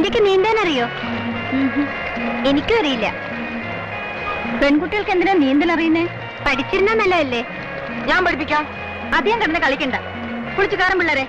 നിനക്ക് നീന്താൻ അറിയോ? എനിക്കും അറിയില്ല. പെൺകുട്ടികൾക്ക് എന്തിനാ നീന്തൽ അറിയുന്നേ? പഠിച്ചിരുന്ന നല്ലതല്ലേ? ഞാൻ പഠിപ്പിക്കാം. അധികം കിടന്ന് കളിക്കണ്ട. കുളിച്ചു കയറും പിള്ളേരെ.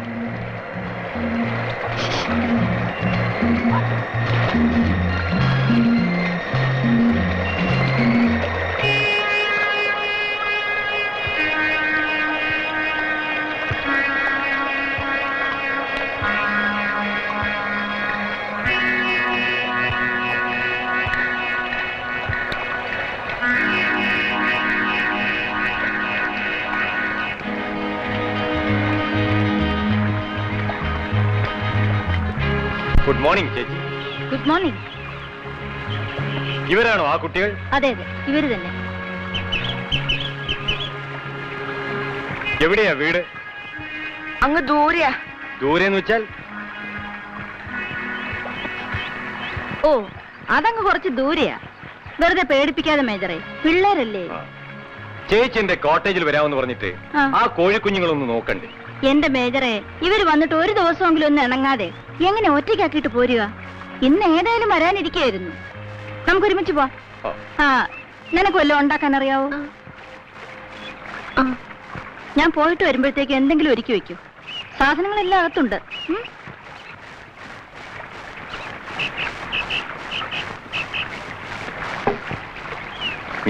ഗുഡ് മോർണിംഗ് ചേച്ചി. Good morning. ഇവരാണോ ആ കുട്ടികൾ? അതെ അതെ, ഇവര് തന്നെ. എവിടെയാ വീട്? അങ്ങ് ദൂരെയാ. ദൂരെന്ന് വെച്ചാൽ? ഓ, അതങ്ങ് കുറച്ച് ദൂരെയാ. വെറുതെ പേടിപ്പിക്കാതെ മേജറെ, പിള്ളേരല്ലേ. ചേച്ചി എന്റെ കോട്ടേജിൽ വരാമെന്ന് പറഞ്ഞിട്ട് ആ കോഴിക്കുഞ്ഞുങ്ങളൊന്ന് നോക്കണ്ടേ? എന്റെ മേജറെ, ഇവര് വന്നിട്ട് ഒരു ദിവസമെങ്കിലും ഒന്ന് ഇണങ്ങാതെ എങ്ങനെ ഒറ്റയ്ക്കാക്കിയിട്ട് പോരുക? ഇന്ന് ഏതായാലും വരാനിരിക്കുകയായിരുന്നു. നമുക്കൊരുമിച്ച് പോവാം. ആ, നിനക്ക് വല്ലതും ഉണ്ടാക്കാൻ അറിയാവോ? ഞാൻ പോയിട്ട് വരുമ്പോഴത്തേക്ക് എന്തെങ്കിലും ഒരുക്കി വെക്കൂ. സാധനങ്ങളെല്ലാം അകത്തുണ്ട്.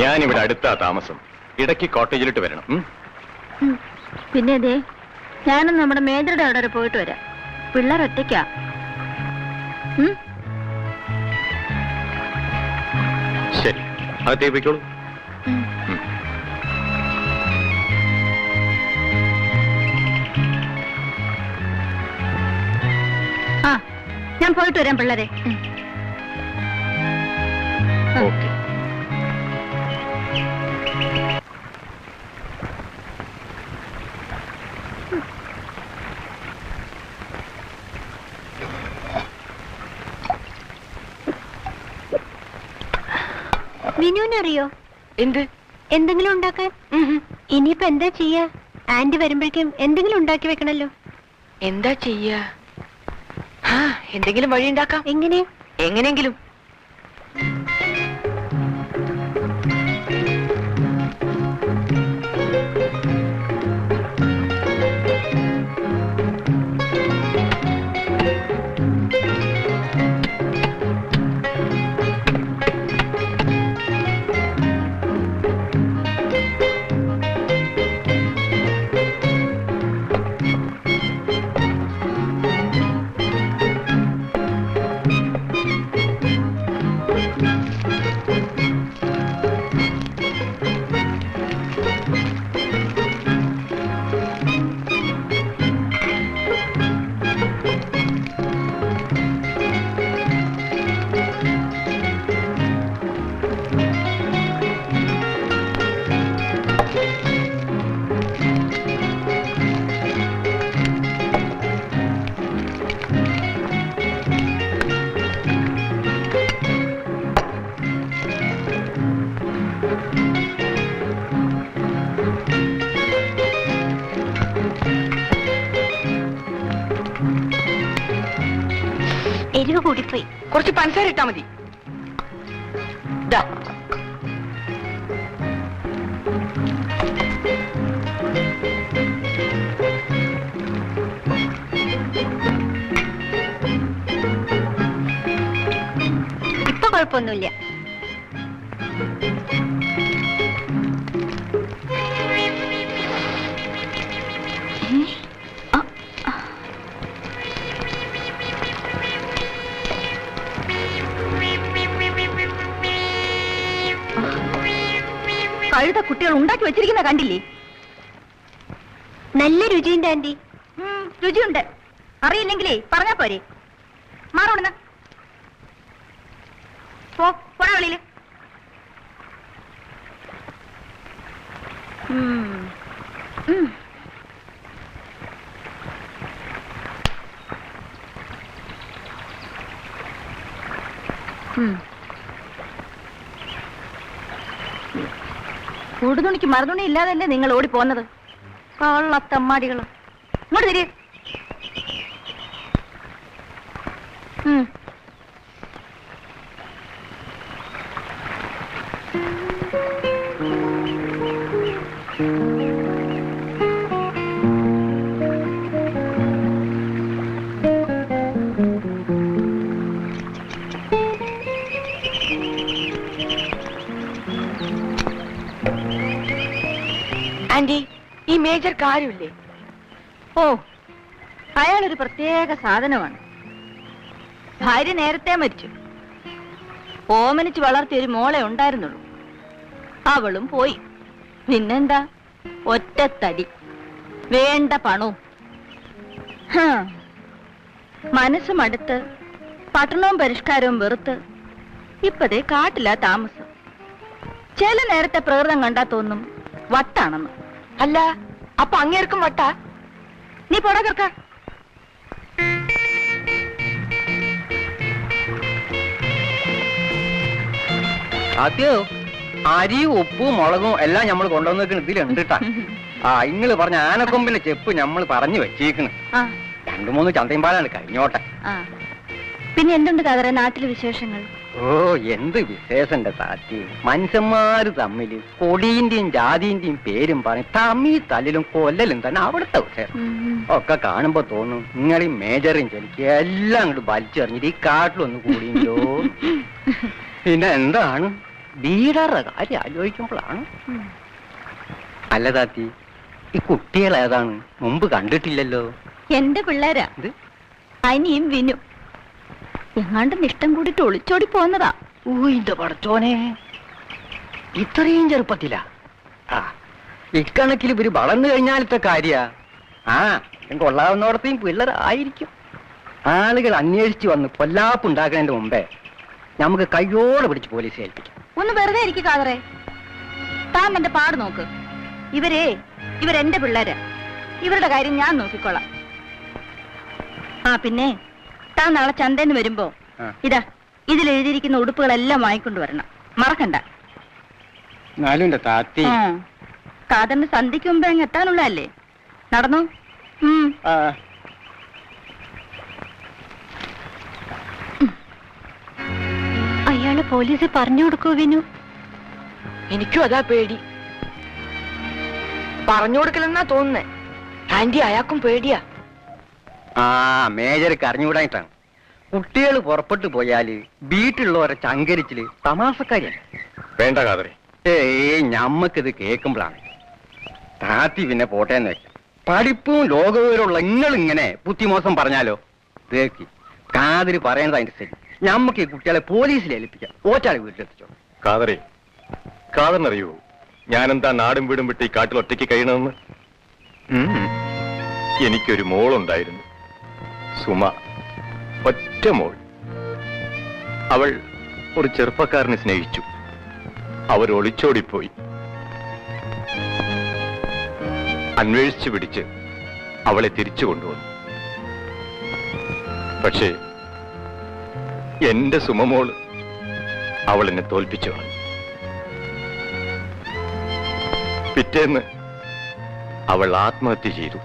ഞാനിവിടെ അടുത്താ താമസം. ഇടയ്ക്ക് കോട്ടേജിലിട്ട് വരണം. പിന്നെ അതെ, ഞാനും നമ്മുടെ മേജറുടെ അവിടെ വരെ പോയിട്ട് വരാം. പിള്ളേർ ഒറ്റയ്ക്കാ. ശരി, അകത്തേക്ക് പോയിക്കോളൂ. ആ, ഞാൻ പോയിട്ട് വരാം പിള്ളേരെ. ഓക്കെ. വിനുവിനറിയോ എന്ത്? എന്തെങ്കിലും ഉണ്ടാക്കാൻ? ഇനിയിപ്പോ എന്താ ചെയ്യാ? ആന്റി വരുമ്പോഴേക്കും എന്തെങ്കിലും ഉണ്ടാക്കി വെക്കണല്ലോ. എന്താ ചെയ്യാ? എന്തെങ്കിലും വഴി ഉണ്ടാക്കാം. എങ്ങനെ? എങ്ങനെയെങ്കിലും. എരിവ് കൂടിപ്പോയി. കുറച്ച് പഞ്ചസാര ഇട്ടാ മതി. ഇപ്പൊ കുഴപ്പമൊന്നുമില്ല. കഴുത കുട്ടികൾ ഉണ്ടാക്കി വെച്ചിരിക്കുന്ന കണ്ടില്ലേ? നല്ല രുചിയുണ്ട് ആന്റി. രുചിയുണ്ട്. അറിയില്ലെങ്കിലേ പറഞ്ഞാ പോരെ. മാറോടുന്ന പോടാ വെളിയില്. കൂടുതുണിക്ക് മറുതുണി ഇല്ലാതല്ലേ നിങ്ങൾ ഓടി പോന്നത്? കള്ളത്തമ്മാടികൾ. ഇങ്ങോട്ട് തിരി. ആന്റി ഈ മേജർ കാര്യമില്ലേ? ഓ, അയാളൊരു പ്രത്യേക സാധനമാണ്. ഭാര്യ നേരത്തെ മരിച്ചു. ഓമനിച്ച് വളർത്തിയ ഒരു മോളെ ഉണ്ടായിരുന്നുള്ളൂ. അവളും പോയി. പിന്നെന്താ, ഒറ്റത്തടി, വേണ്ട പണവും. മനസ്സ് മടുത്ത് പട്ടണവും പരിഷ്കാരവും വെറുത്ത് ഇപ്പതേ കാട്ടില്ല താമസം. ചില നേരത്തെ പ്രകൃതം കണ്ടാ തോന്നും വട്ടാണെന്ന്. അല്ല, അപ്പൊ അങ്ങേർക്കും വട്ടാ? നീ പോടാ കർക്ക. അതെയോ? അരിയും ഉപ്പും മുളകും എല്ലാം നമ്മൾ കൊണ്ടുവന്ന് ഇതിലുണ്ട് കേട്ടാ. ആ, ഇങ്ങള് പറഞ്ഞ ആനക്കൊമ്പിന്റെ ചെപ്പ് നമ്മൾ പറഞ്ഞു വെച്ചേക്കണ്. ആ 2-3 ചന്തയും പാലാണ് കഴിഞ്ഞോട്ടെ. ആ, പിന്നെ എന്തുണ്ട് കതറ നാട്ടിലെ വിശേഷങ്ങൾ? ഓ, എന്ത് വിശേഷന്റെ താറ്റി. മനുഷ്യന്മാര് തമ്മില് കൊടിന്റെയും ജാതിന്റെയും പേരും പറഞ്ഞ് തമ്മി തല്ലിലും കൊല്ലലും തന്നെ അവിടുത്തെ വിശേഷം. ഒക്കെ കാണുമ്പോ തോന്നും നിങ്ങളീ മേജറും ചെലിക്ക് എല്ലാം അങ്ങോട്ട് വലിച്ചെറിഞ്ഞിട്ട് ഈ കാട്ടിലൊന്ന് കൂടിയോ. പിന്നെ എന്താണ് വീടറുടെ കാര്യം ആലോചിക്കുമ്പോഴാണ്. അല്ല താത്തി, ഈ കുട്ടികൾ ഏതാണ്? മുമ്പ് കണ്ടിട്ടില്ലല്ലോ. എന്റെ പിള്ളേരാ, അനിയും വിനു. എങ്ങാണ്ടും ഇഷ്ടം കൂടിട്ട് ഒളിച്ചോടി പോന്നതാ. ഊയിന്റെ പടച്ചോനെ, ഇത്രയും ചെറുപ്പത്തിലാ? ആ, ഇക്കണക്കിൽ ഇവര് വളർന്നു കഴിഞ്ഞാലത്തെ കാര്യ. ആ, കൊള്ളാവുന്നോടത്തെയും പിള്ളേരായിരിക്കും. ആളുകൾ അന്വേഷിച്ചു വന്ന് കൊല്ലാപ്പുണ്ടാക്കുന്നതിന്റെ മുമ്പേ നമുക്ക് കയ്യോടെ പിടിച്ച് പോലീസ് ഏൽപ്പിക്കാം. ഒന്ന് വെറുതെ ഇരിക്കും കാതറേ. താൻ എന്റെ പാട് നോക്ക്. ഇവരെന്റെ പിള്ളേരാ. ഇവരുടെ കാര്യം ഞാൻ നോക്കിക്കൊള്ളാം. ആ, പിന്നെ താൻ നാളെ ചന്തന്ന് വരുമ്പോ ഇതാ ഇതിലെഴുതിയിരിക്കുന്ന ഉടുപ്പുകളെല്ലാം വാങ്ങിക്കൊണ്ട് വരണം, മറക്കണ്ട. താത്തി കാതറിന് സന്ധ്യക്ക് മുമ്പ് അങ്ങ് എത്താനുള്ളതല്ലേ. നടന്നു. അയാള് പോലീസ് പറഞ്ഞു കൊടുക്കൂ വിനു. എനിക്കും അതാ പേടി. പറഞ്ഞു കൊടുക്കലെന്നാ തോന്നുന്നേ. ആന്റി അയാൾക്കും പേടിയാ. ആ, മേജർക്ക് അറിഞ്ഞുകൂടായിട്ടാണ്. കുട്ടികൾ പുറപ്പെട്ടു പോയാല് വീട്ടിലുള്ളവരെ ചങ്കരിച്ചില് തമാസക്കാരിയാണ്. വേണ്ട കാതറെ. ഞമ്മക്കിത് കേൾക്കുമ്പോഴാണ്. താത്തി പിന്നെ പോട്ടേന്ന് വെക്കാം. പഠിപ്പും ലോകവിവരമുള്ള നിങ്ങളിങ്ങനെ ബുദ്ധിമോശം പറഞ്ഞാലോ? കേക്കി കാതിര് പറയണത് അതിന്റെ ശരി. ഞമ്മക്ക് ഈ കുട്ടികളെ പോലീസിൽ ഏൽപ്പിക്കാം. ഓച്ചാളെ വീട്ടിലെത്തിച്ചോ. കാതറെ, കാതറിനറിയോ ഞാനെന്താ നാടും വീടും വിട്ട് ഈ കാട്ടിൽ ഒറ്റയ്ക്ക് കഴിയണമെന്ന്? എനിക്കൊരു മോളുണ്ടായിരുന്നു, സുമ. ഒറ്റ മോൾ. അവൾ ഒരു ചെറുപ്പക്കാരനെ സ്നേഹിച്ചു. അവർ ഒളിച്ചോടിപ്പോയി. അന്വേഷിച്ചു പിടിച്ച് അവളെ തിരിച്ചു കൊണ്ടുവന്നു. പക്ഷേ എന്റെ സുമമോള് അവൾ എന്നെ തോൽപ്പിച്ചു കളഞ്ഞു. പിറ്റേന്ന് അവൾ ആത്മഹത്യ ചെയ്തു.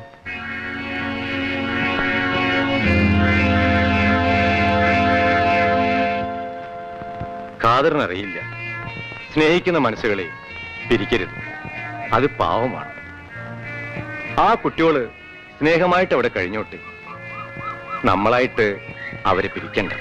കാതറിനറിയില്ല, സ്നേഹിക്കുന്ന മനസ്സുകളെ പിരിക്കരുത്. അത് പാവമാണ്. ആ കുട്ടിയോള് സ്നേഹമായിട്ട് അവിടെ കഴിഞ്ഞോട്ടെ. നമ്മളായിട്ട് അവരെ പിരിക്കണ്ട.